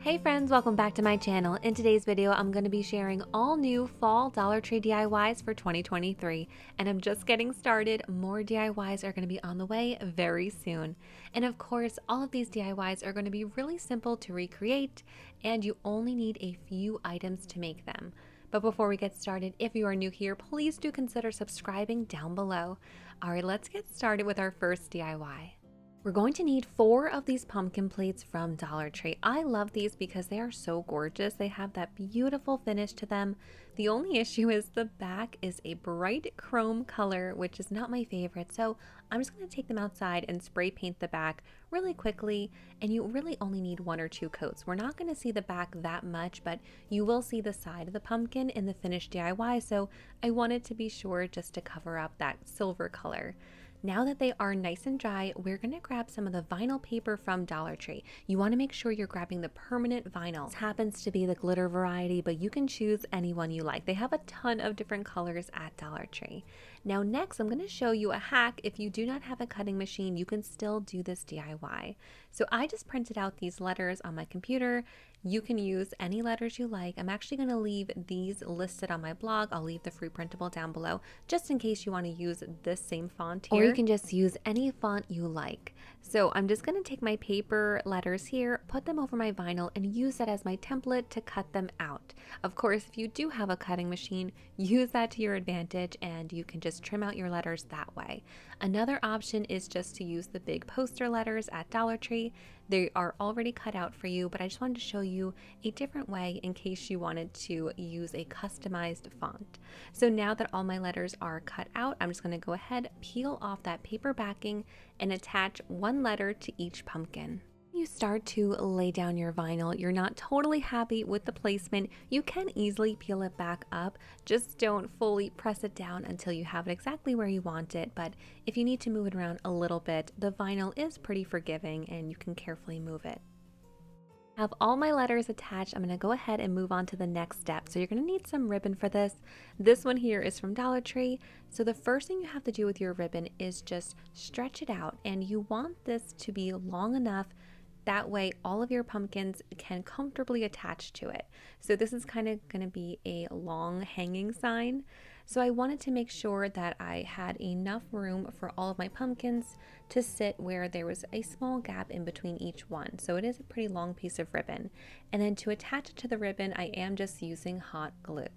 Hey friends, welcome back to my channel. In today's video, I'm going to be sharing all new fall Dollar Tree DIYs for 2023. And I'm just getting started. More DIYs are going to be on the way very soon. And of course, all of these DIYs are going to be really simple to recreate, and you only need a few items to make them. But before we get started, if you are new here, please do consider subscribing down below. All right, let's get started with our first DIY. We're going to need 4 of these pumpkin plates from Dollar Tree. I love these because they are so gorgeous. They have that beautiful finish to them. The only issue is the back is a bright chrome color, which is not my favorite. So I'm just going to take them outside and spray paint the back really quickly. And you really only need 1 or 2 coats. We're not going to see the back that much, but you will see the side of the pumpkin in the finished DIY. So I wanted to be sure just to cover up that silver color. Now that they are nice and dry, we're going to grab some of the vinyl paper from Dollar Tree. You want to make sure you're grabbing the permanent vinyl. This happens to be the glitter variety, but you can choose any one you like. They have a ton of different colors at Dollar Tree. Now next, I'm going to show you a hack. If you do not have a cutting machine, you can still do this DIY. So I just printed out these letters on my computer. You can use any letters you like. I'm actually going to leave these listed on my blog. I'll leave the free printable down below just in case you want to use this same font here. Or you can just use any font you like. So I'm just going to take my paper letters here, put them over my vinyl, and use that as my template to cut them out. Of course, if you do have a cutting machine, use that to your advantage and you can just trim out your letters that way. Another option is just to use the big poster letters at Dollar Tree. They are already cut out for you, but I just wanted to show you a different way in case you wanted to use a customized font. So now that all my letters are cut out, I'm just going to go ahead, peel off that paper backing, and attach 1 letter to each pumpkin. You start to lay down your vinyl, you're not totally happy with the placement, you can easily peel it back up. Just don't fully press it down until you have it exactly where you want it. But if you need to move it around a little bit, the vinyl is pretty forgiving and you can carefully move it. Have all my letters attached. I'm going to go ahead and move on to the next step. So you're going to need some ribbon for this. This one here is from Dollar Tree. So the first thing you have to do with your ribbon is just stretch it out, and you want this to be long enough that way all of your pumpkins can comfortably attach to it. So this is kind of going to be a long hanging sign. So I wanted to make sure that I had enough room for all of my pumpkins to sit where there was a small gap in between each one. So it is a pretty long piece of ribbon. And then to attach it to the ribbon, I am just using hot glue.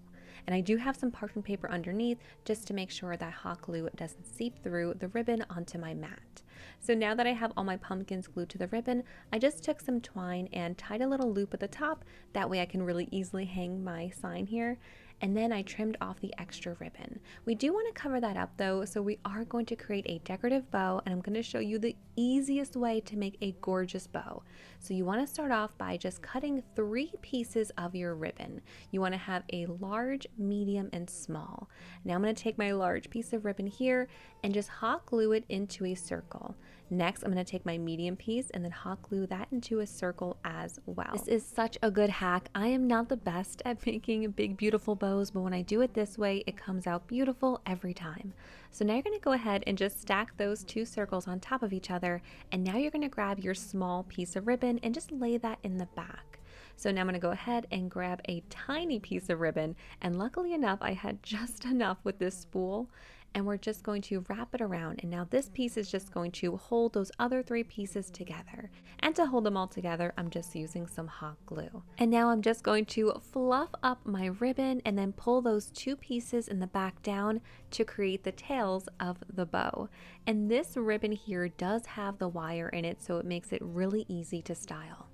And I do have some parchment paper underneath just to make sure that hot glue doesn't seep through the ribbon onto my mat. So now that I have all my pumpkins glued to the ribbon, I just took some twine and tied a little loop at the top. That way I can really easily hang my sign here. And then I trimmed off the extra ribbon. We do want to cover that up though, so we are going to create a decorative bow, and I'm going to show you the easiest way to make a gorgeous bow. So you want to start off by just cutting 3 pieces of your ribbon. You want to have a large, medium, and small. Now I'm going to take my large piece of ribbon here and just hot glue it into a circle. Next, I'm going to take my medium piece and then hot glue that into a circle as well. This is such a good hack. I am not the best at making big, beautiful bows, but when I do it this way, it comes out beautiful every time. So now you're going to go ahead and just stack those 2 circles on top of each other. And now you're going to grab your small piece of ribbon and just lay that in the back. So now I'm going to go ahead and grab a tiny piece of ribbon. And luckily enough, I had just enough with this spool. And we're just going to wrap it around. And now this piece is just going to hold those other 3 pieces together. And to hold them all together, I'm just using some hot glue. And now I'm just going to fluff up my ribbon and then pull those 2 pieces in the back down to create the tails of the bow. And this ribbon here does have the wire in it, so it makes it really easy to style.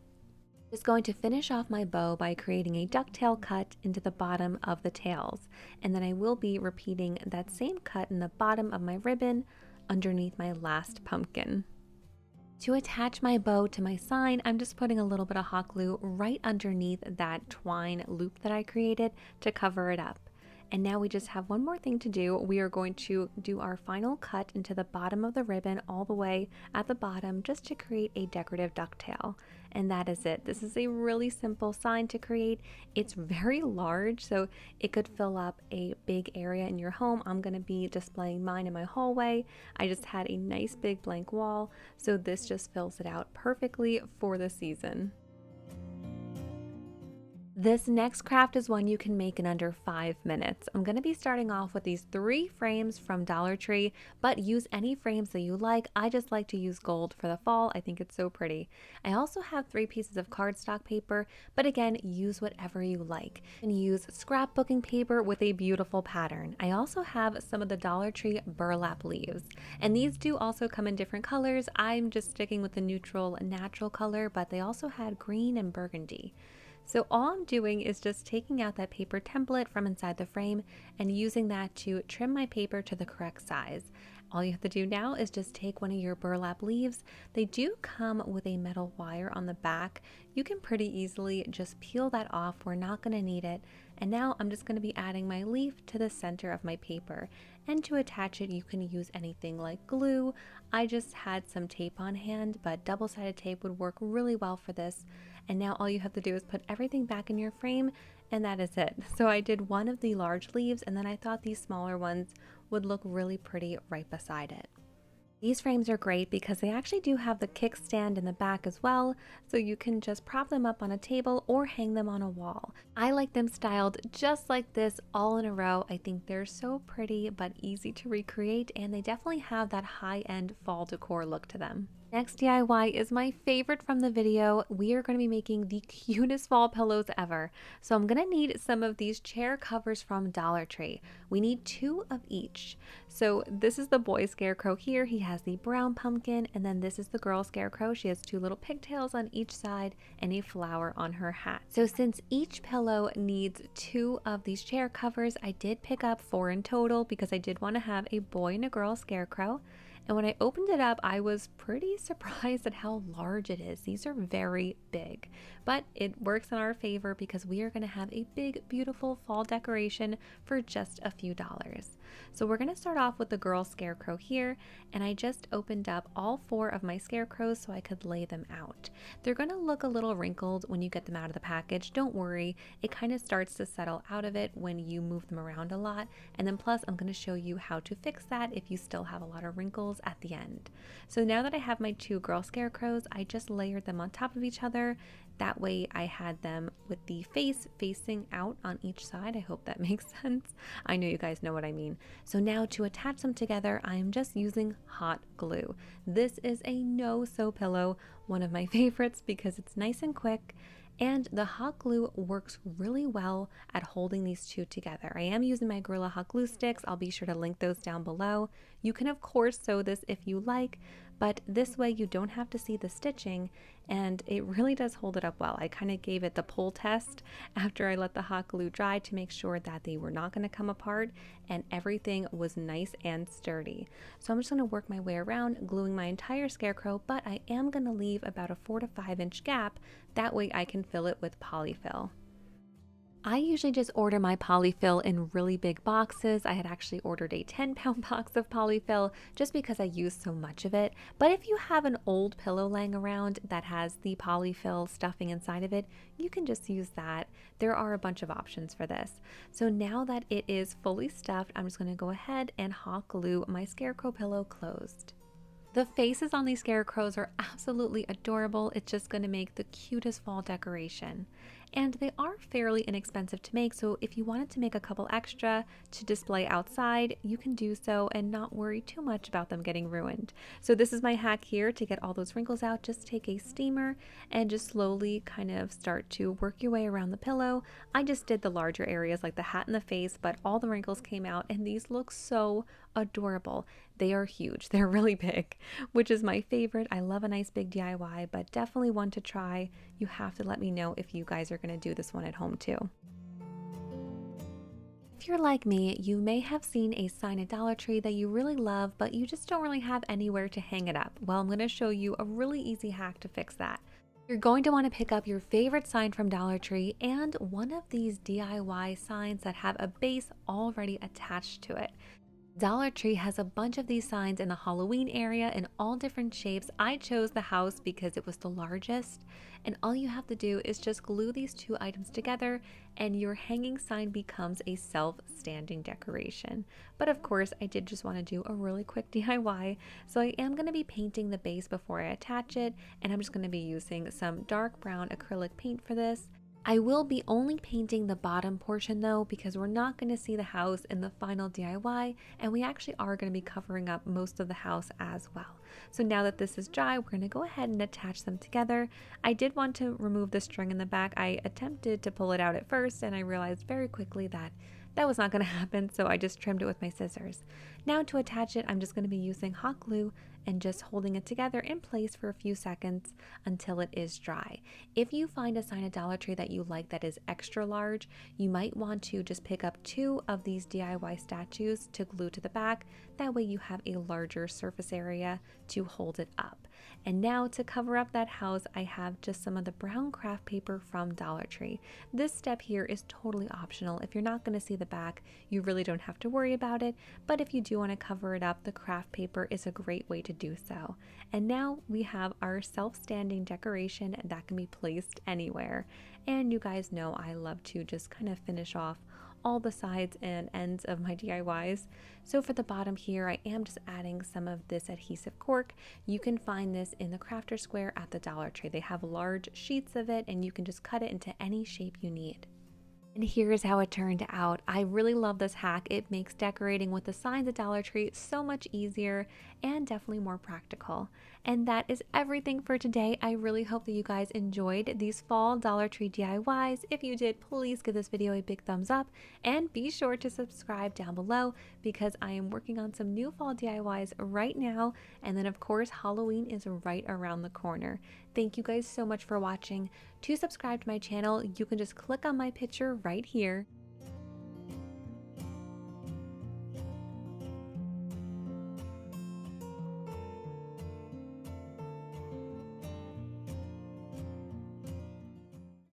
Just going to finish off my bow by creating a ducktail cut into the bottom of the tails, and then I will be repeating that same cut in the bottom of my ribbon underneath my last pumpkin. To attach my bow to my sign, I'm just putting a little bit of hot glue right underneath that twine loop that I created to cover it up. And now we just have one more thing to do. We are going to do our final cut into the bottom of the ribbon all the way at the bottom just to create a decorative ducktail. And that is it. This is a really simple sign to create. It's very large, so it could fill up a big area in your home. I'm going to be displaying mine in my hallway. I just had a nice big blank wall, so this just fills it out perfectly for the season. This next craft is one you can make in under 5 minutes. I'm going to be starting off with these 3 frames from Dollar Tree, but use any frames that you like. I just like to use gold for the fall. I think it's so pretty. I also have 3 pieces of cardstock paper, but again, use whatever you like. And use scrapbooking paper with a beautiful pattern. I also have some of the Dollar Tree burlap leaves, and these do also come in different colors. I'm just sticking with the neutral natural color, but they also had green and burgundy. So all I'm doing is just taking out that paper template from inside the frame and using that to trim my paper to the correct size. All you have to do now is just take one of your burlap leaves. They do come with a metal wire on the back. You can pretty easily just peel that off. We're not going to need it. And now I'm just going to be adding my leaf to the center of my paper. And to attach it, you can use anything like glue. I just had some tape on hand, but double-sided tape would work really well for this. And now all you have to do is put everything back in your frame, and that is it. So I did one of the large leaves, and then I thought these smaller ones would look really pretty right beside it. These frames are great because they actually do have the kickstand in the back as well, so you can just prop them up on a table or hang them on a wall. I like them styled just like this, all in a row. I think they're so pretty but easy to recreate, and they definitely have that high-end fall decor look to them. Next DIY is my favorite from the video. We are going to be making the cutest fall pillows ever. So I'm going to need some of these chair covers from Dollar Tree. We need 2 of each. So this is the boy scarecrow here. He has the brown pumpkin, and then this is the girl scarecrow. She has 2 little pigtails on each side and a flower on her hat. So since each pillow needs 2 of these chair covers, I did pick up 4 in total because I did want to have a boy and a girl scarecrow. And when I opened it up, I was pretty surprised at how large it is. These are very big, but it works in our favor because we are going to have a big, beautiful fall decoration for just a few dollars. So we're going to start off with the girl scarecrow here, and I just opened up all 4 of my scarecrows so I could lay them out. They're going to look a little wrinkled when you get them out of the package. Don't worry, it kind of starts to settle out of it when you move them around a lot. And then plus, I'm going to show you how to fix that if you still have a lot of wrinkles at the end. So now that I have my 2 girl scarecrows, I just layered them on top of each other. That way I had them with the face facing out on each side. I hope that makes sense. I know you guys know what I mean. So now to attach them together, I am just using hot glue. This is a no-sew pillow, one of my favorites because it's nice and quick. And the hot glue works really well at holding these 2 together. I am using my Gorilla Hot Glue sticks. I'll be sure to link those down below. You can of course sew this if you like, but this way you don't have to see the stitching, and it really does hold it up well. I kind of gave it the pull test after I let the hot glue dry to make sure that they were not going to come apart and everything was nice and sturdy. So I'm just going to work my way around gluing my entire scarecrow, but I am going to leave about a 4 to 5 inch gap. That way I can fill it with Poly-Fil. I usually just order my Poly-Fil in really big boxes. I had actually ordered a 10-pound box of Poly-Fil just because I use so much of it. But if you have an old pillow laying around that has the Poly-Fil stuffing inside of it, you can just use that. There are a bunch of options for this. So now that it is fully stuffed, I'm just going to go ahead and hot glue my scarecrow pillow closed. The faces on these scarecrows are absolutely adorable. It's just going to make the cutest fall decoration. And they are fairly inexpensive to make, so if you wanted to make a couple extra to display outside, you can do so and not worry too much about them getting ruined. So this is my hack here to get all those wrinkles out. Just take a steamer and just slowly kind of start to work your way around the pillow. I just did the larger areas like the hat and the face, but all the wrinkles came out and these look so adorable. They are huge. They're really big, which is my favorite. I love a nice big DIY, but definitely one to try. You have to let me know if you guys are going to do this one at home too. If you're like me, you may have seen a sign at Dollar Tree that you really love, but you just don't really have anywhere to hang it up. Well, I'm going to show you a really easy hack to fix that. You're going to want to pick up your favorite sign from Dollar Tree and one of these DIY signs that have a base already attached to it. Dollar Tree has a bunch of these signs in the Halloween area in all different shapes. I chose the house because it was the largest, and all you have to do is just glue these 2 items together and your hanging sign becomes a self-standing decoration. But of course, I did just want to do a really quick DIY, so I am going to be painting the base before I attach it, and I'm just going to be using some dark brown acrylic paint for this. I will be only painting the bottom portion though, because we're not going to see the house in the final DIY, and we actually are going to be covering up most of the house as well. So now that this is dry, we're going to go ahead and attach them together. I did want to remove the string in the back. I attempted to pull it out at first, and I realized very quickly that that was not going to happen, so I just trimmed it with my scissors. Now to attach it, I'm just going to be using hot glue and just holding it together in place for a few seconds until it is dry. If you find a sign at Dollar Tree that you like that is extra large, you might want to just pick up 2 of these DIY statues to glue to the back. That way you have a larger surface area to hold it up. And now to cover up that house, I have just some of the brown craft paper from Dollar Tree. This step here is totally optional. If you're not going to see the back, you really don't have to worry about it, but if you do want to cover it up, the craft paper is a great way to do so. And now we have our self-standing decoration that can be placed anywhere. And you guys know I love to just kind of finish off all the sides and ends of my DIYs. So for the bottom here, I am just adding some of this adhesive cork. You can find this in the crafter square at the Dollar Tree. They have large sheets of it, and you can just cut it into any shape you need. And here's how it turned out. I really love this hack. It makes decorating with the signs at Dollar Tree so much easier and definitely more practical. And that is everything for today. I really hope that you guys enjoyed these fall Dollar Tree DIYs. If you did, please give this video a big thumbs up and be sure to subscribe down below, because I am working on some new fall DIYs right now. And then of course, Halloween is right around the corner. Thank you guys so much for watching. To subscribe to my channel, you can just click on my picture right here.